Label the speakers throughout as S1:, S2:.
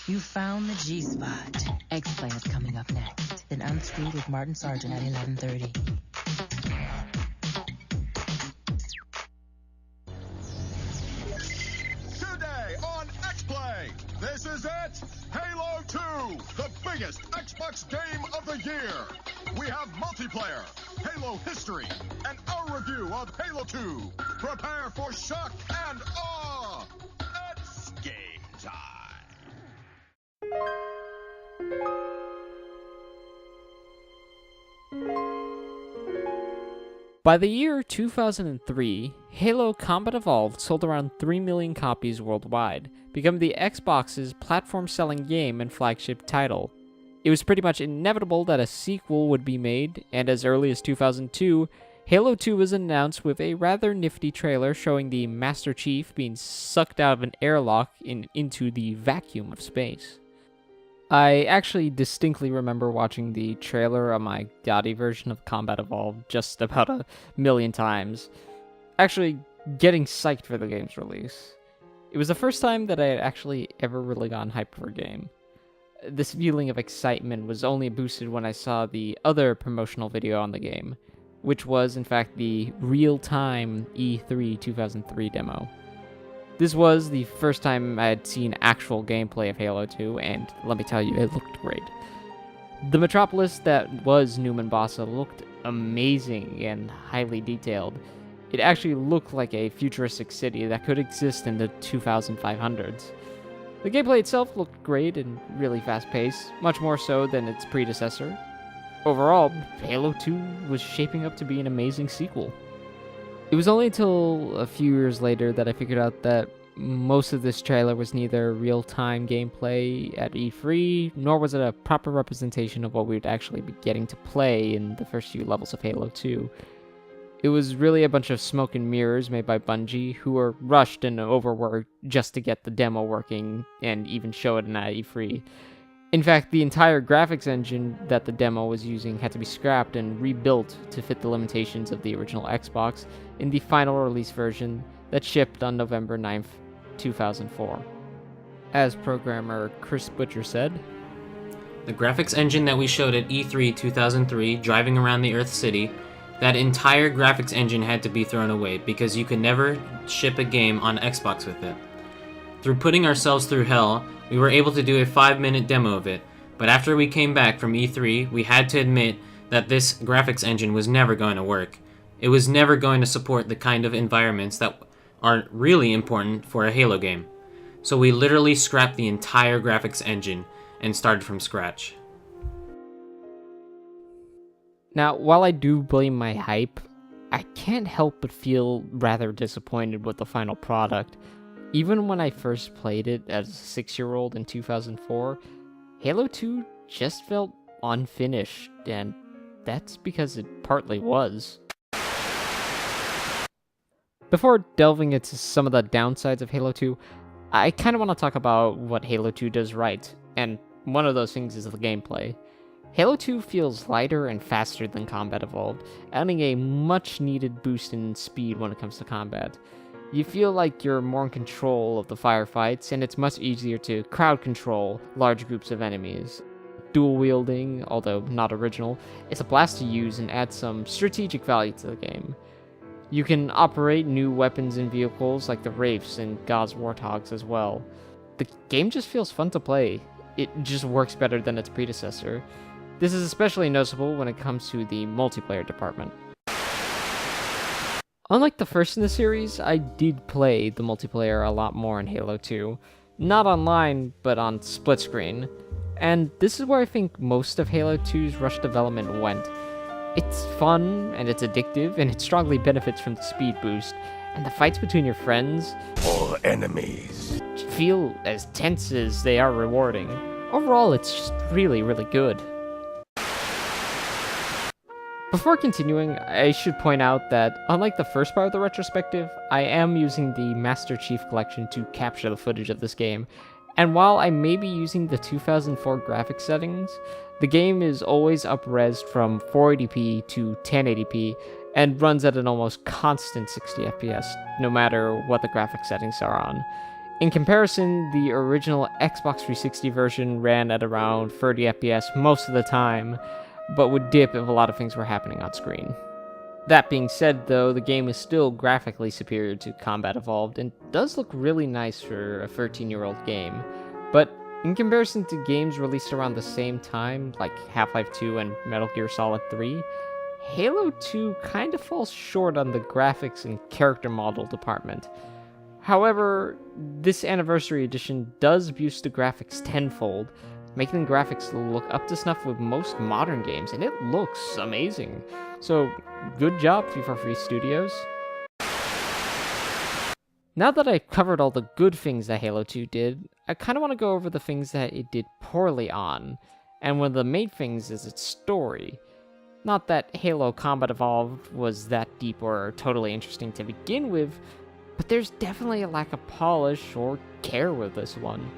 S1: You found the G-spot. X-Play is coming up next. Then Unscrewed with Martin Sargent at 11:30.
S2: Today on X-Play, this is it, Halo 2, the biggest Xbox game of the year. We have multiplayer, Halo history, and our review of Halo 2. Prepare for shock and awe. It's game time.
S3: By the year 2003, Halo Combat Evolved sold around 3 million copies worldwide, becoming the Xbox's platform-selling game and flagship title. It was pretty much inevitable that a sequel would be made, and as early as 2002, Halo 2 was announced with a rather nifty trailer showing the Master Chief being sucked out of an airlock into the vacuum of space. I actually distinctly remember watching the trailer of my Gotti version of Combat Evolved just about a million times, actually getting psyched for the game's release. It was the first time that I had actually ever really gotten hyped for a game. This feeling of excitement was only boosted when I saw the other promotional video on the game, which was in fact the real-time E3 2003 demo. This was the first time I had seen actual gameplay of Halo 2, and let me tell you, it looked great. The metropolis that was New Mombasa looked amazing and highly detailed. It actually looked like a futuristic city that could exist in the 2500s. The gameplay itself looked great and really fast-paced, much more so than its predecessor. Overall, Halo 2 was shaping up to be an amazing sequel. It was only until a few years later that I figured out that most of this trailer was neither real-time gameplay at E3, nor was it a proper representation of what we would actually be getting to play in the first few levels of Halo 2. It was really a bunch of smoke and mirrors made by Bungie, who were rushed and overworked just to get the demo working and even show it in E3. In fact, the entire graphics engine that the demo was using had to be scrapped and rebuilt to fit the limitations of the original Xbox in the final release version that shipped on November 9th, 2004. As programmer Chris Butcher said,
S4: "The graphics engine that we showed at E3 2003 driving around the Earth City, that entire graphics engine had to be thrown away because you could never ship a game on Xbox with it. Through putting ourselves through hell, we were able to do a 5-minute demo of it, but after we came back from E3, we had to admit that this graphics engine was never going to work. It was never going to support the kind of environments that are really important for a Halo game. So we literally scrapped the entire graphics engine and started from scratch."
S3: Now, while I do blame my hype, I can't help but feel rather disappointed with the final product. Even when I first played it as a 6-year-old in 2004, Halo 2 just felt unfinished, and that's because it partly was. Before delving into some of the downsides of Halo 2, I kind of want to talk about what Halo 2 does right, and one of those things is the gameplay. Halo 2 feels lighter and faster than Combat Evolved, adding a much-needed boost in speed when it comes to combat. You feel like you're more in control of the firefights, and it's much easier to crowd control large groups of enemies. Dual wielding, although not original, is a blast to use and adds some strategic value to the game. You can operate new weapons and vehicles like the Wraiths and God's Warthogs as well. The game just feels fun to play. It just works better than its predecessor. This is especially noticeable when it comes to the multiplayer department. Unlike the first in the series, I did play the multiplayer a lot more in Halo 2. Not online, but on split screen. And this is where I think most of Halo 2's rush development went. It's fun, and it's addictive, and it strongly benefits from the speed boost. And the fights between your friends,
S2: Or enemies.
S3: feel as tense as they are rewarding. Overall, it's just really, really good. Before continuing, I should point out that, unlike the first part of the retrospective, I am using the Master Chief Collection to capture the footage of this game, and while I may be using the 2004 graphics settings, the game is always up-resed from 480p to 1080p, and runs at an almost constant 60 FPS, no matter what the graphics settings are on. In comparison, the original Xbox 360 version ran at around 30 FPS most of the time, but would dip if a lot of things were happening on screen. That being said, though, the game is still graphically superior to Combat Evolved and does look really nice for a 13-year-old game, but in comparison to games released around the same time, like Half-Life 2 and Metal Gear Solid 3, Halo 2 kinda falls short on the graphics and character model department. However, this Anniversary Edition does boost the graphics tenfold, making the graphics look up to snuff with most modern games, and it looks amazing. So, good job, 343 Studios. Now that I've covered all the good things that Halo 2 did, I kind of want to go over the things that it did poorly on, and one of the main things is its story. Not that Halo Combat Evolved was that deep or totally interesting to begin with, but there's definitely a lack of polish or care with this one.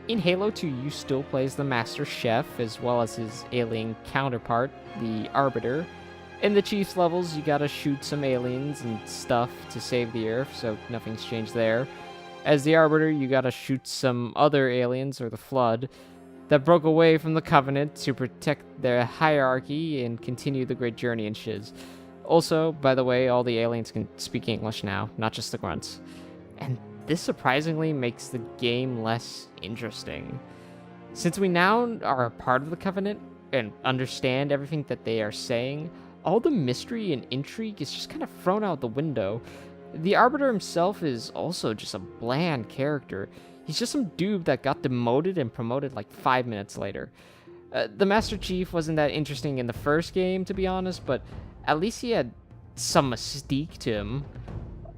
S3: In Halo 2, you still play as the Master Chef, as well as his alien counterpart, the Arbiter. In the Chief's levels, you gotta shoot some aliens and stuff to save the Earth, so nothing's changed there. As the Arbiter, you gotta shoot some other aliens, or the Flood, that broke away from the Covenant to protect their hierarchy and continue the great journey and shiz. Also, by the way, all the aliens can speak English now, not just the grunts. And this surprisingly makes the game less interesting. Since we now are a part of the Covenant and understand everything that they are saying, all the mystery and intrigue is just kind of thrown out the window. The Arbiter himself is also just a bland character. He's just some dude that got demoted and promoted like 5 minutes later. The Master Chief wasn't that interesting in the first game, to be honest, but at least he had some mystique to him.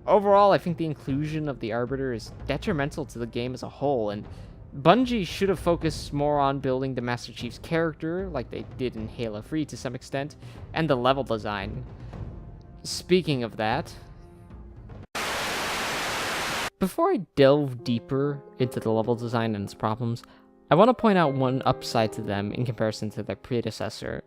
S3: Overall, I think the inclusion of the Arbiter is detrimental to the game as a whole, and Bungie should have focused more on building the Master Chief's character, like they did in Halo 3 to some extent, and the level design. Speaking of that, before I delve deeper into the level design and its problems, I want to point out one upside to them in comparison to their predecessor,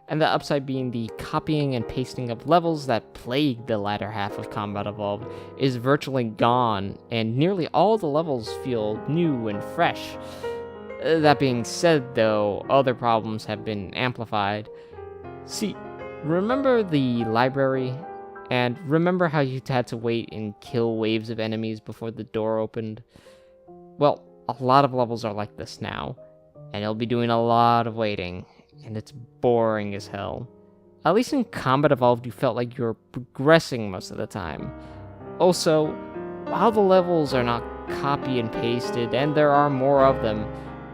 S3: and the upside being the copying and pasting of levels that plagued the latter half of Combat Evolved is virtually gone, and nearly all the levels feel new and fresh. That being said, though, other problems have been amplified. See, remember the library? And remember how you had to wait and kill waves of enemies before the door opened? Well, a lot of levels are like this now, and you'll be doing a lot of waiting, and it's boring as hell. At least in Combat Evolved, you felt like you were progressing most of the time. Also, while the levels are not copy and pasted, and there are more of them,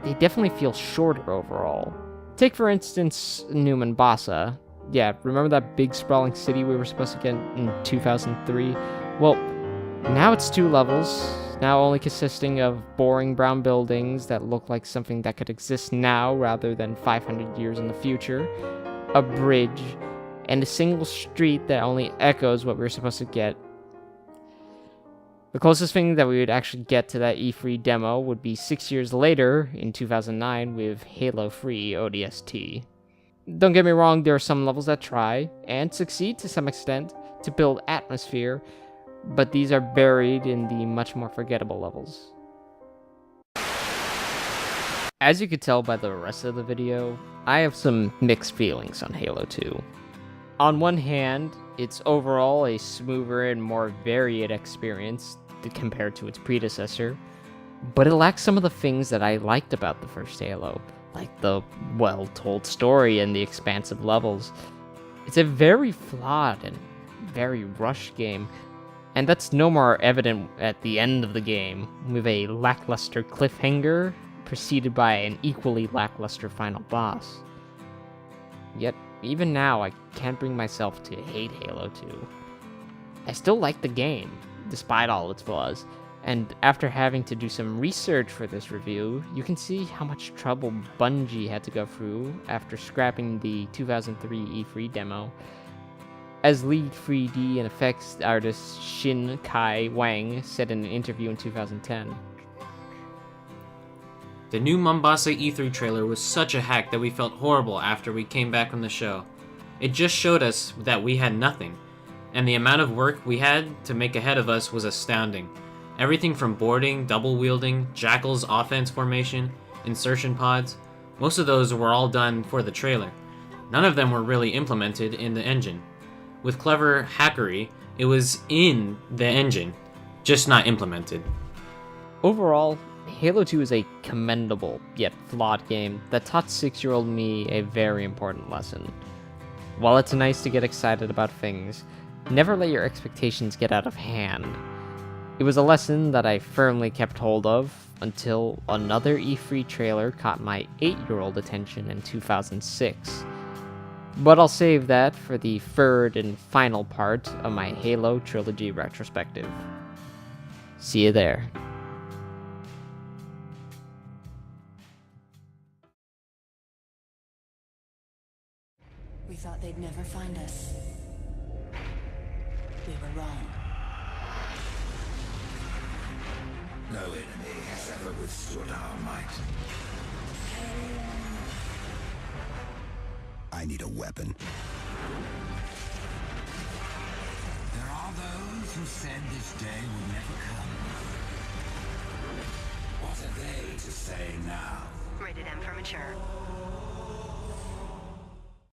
S3: they definitely feel shorter overall. Take, for instance, New Mombasa. Yeah, remember that big sprawling city we were supposed to get in 2003? Well, now it's 2 levels, now only consisting of boring brown buildings that look like something that could exist now rather than 500 years in the future, a bridge, and a single street that only echoes what we were supposed to get. The closest thing that we would actually get to that E3 demo would be 6 years later, in 2009, with Halo 3 ODST. Don't get me wrong, there are some levels that try, and succeed to some extent, to build atmosphere, but these are buried in the much more forgettable levels. As you could tell by the rest of the video, I have some mixed feelings on Halo 2. On one hand, it's overall a smoother and more varied experience compared to its predecessor, but it lacks some of the things that I liked about the first Halo, like the well-told story and the expansive levels. It's a very flawed and very rushed game, and that's no more evident at the end of the game, with a lackluster cliffhanger preceded by an equally lackluster final boss. Yet, even now, I can't bring myself to hate Halo 2. I still like the game, despite all its flaws, and after having to do some research for this review, you can see how much trouble Bungie had to go through after scrapping the 2003 E3 demo. As lead 3D and effects artist Shin Kai Wang said in an interview in 2010.
S4: The new Mombasa E3 trailer was such a hack that we felt horrible after we came back from the show. It just showed us that we had nothing, and the amount of work we had to make ahead of us was astounding. Everything from boarding, double wielding, Jackal's offense formation, insertion pods, most of those were all done for the trailer. None of them were really implemented in the engine. With clever hackery, it was in the engine, just not implemented.
S3: Overall, Halo 2 is a commendable yet flawed game that taught 6-year-old me a very important lesson. While it's nice to get excited about things, never let your expectations get out of hand. It was a lesson that I firmly kept hold of until another E3 trailer caught my 8-year-old attention in 2006. But I'll save that for the third and final part of my Halo Trilogy retrospective. See you there.
S5: We thought they'd never find us. We were wrong.
S6: No enemy has ever withstood our might. I need a weapon. There are those who said this day would never come. What are they to say now?
S5: Rated M for mature.